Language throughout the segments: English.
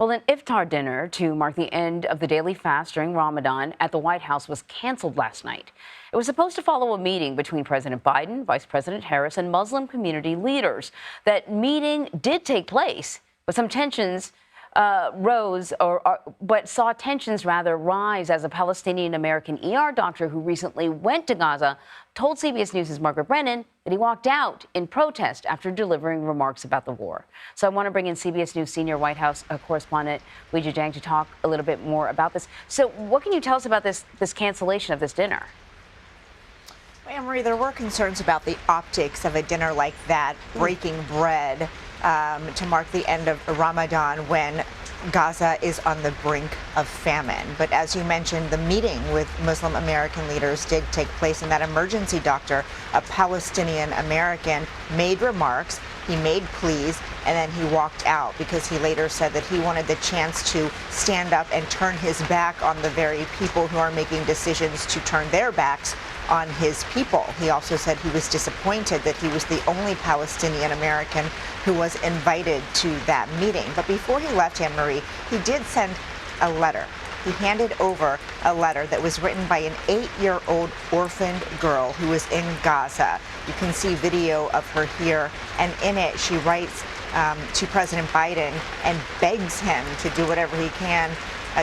Well, an iftar dinner to mark the end of the daily fast during Ramadan at the White House was canceled last night. It was supposed to follow a meeting between President Biden, Vice President Harris, and Muslim community leaders. That meeting did take place, but some tensions saw tensions rise as a Palestinian-American ER doctor who recently went to Gaza told CBS News' Margaret Brennan that he walked out in protest after delivering remarks about the war. So I want to bring in CBS News senior White House correspondent Weijia Jiang to talk a little bit more about this. So what can you tell us about this cancellation of this dinner? Anne-Marie, there were concerns about the optics of a dinner like that, breaking bread to mark the end of Ramadan when Gaza is on the brink of famine. But as you mentioned, the meeting with Muslim American leaders did take place, and that emergency doctor, a Palestinian-American, made remarks. He made pleas, and then he walked out because he later said that he wanted the chance to stand up and turn his back on the very people who are making decisions to turn their backs on his people. He also said he was disappointed that he was the only Palestinian American who was invited to that meeting. But before he left, Anne-Marie, he did send a letter. He handed over a letter that was written by an 8-year-old orphaned girl who was in Gaza. You can see video of her here, and in it she writes to President Biden and begs him to do whatever he can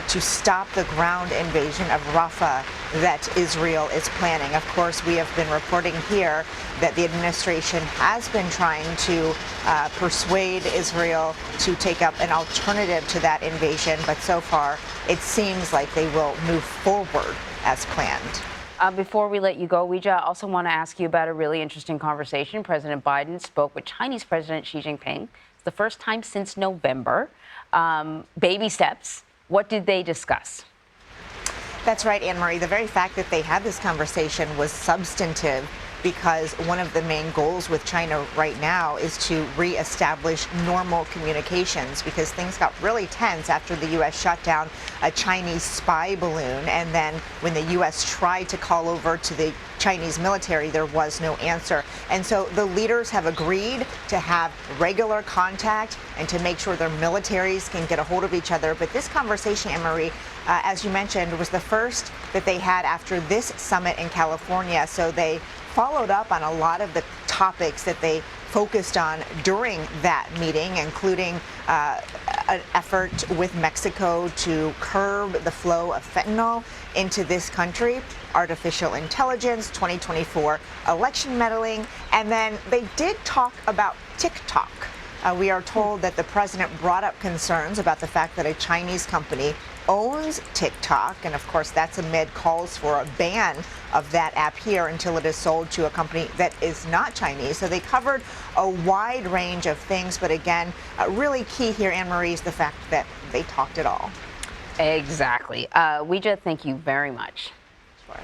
to stop the ground invasion of Rafah that Israel is planning. Of course, we have been reporting here that the administration has been trying to persuade Israel to take up an alternative to that invasion, but so far it seems like they will move forward as planned. Before we let you go, Weijia, I also want to ask you about a really interesting conversation. President Biden spoke with Chinese President Xi Jinping. It's the first time since November. Baby steps. What did they discuss? That's right, Anne-Marie. The very fact that they had this conversation was substantive because one of the main goals with China right now is to reestablish normal communications, because things got really tense after the U.S. shut down a Chinese spy balloon. And then when the U.S. tried to call over to the Chinese military, there was no answer. And so the leaders have agreed to have regular contact and to make sure their militaries can get a hold of each other. But this conversation, Anne-Marie, as you mentioned, was the first that they had after this summit in California. So they followed up on a lot of the topics that they focused on during that meeting, including an effort with Mexico to curb the flow of fentanyl into this country, artificial intelligence, 2024 election meddling, and then they did talk about TikTok. We are told that the president brought up concerns about the fact that a Chinese company owns TikTok, and of course that's amid calls for a ban of that app here until it is sold to a company that is not Chinese. So they covered a wide range of things, but again, really key here, Anne-Marie, is the fact that they talked it all. Exactly. Weijia, thank you very much. Sure.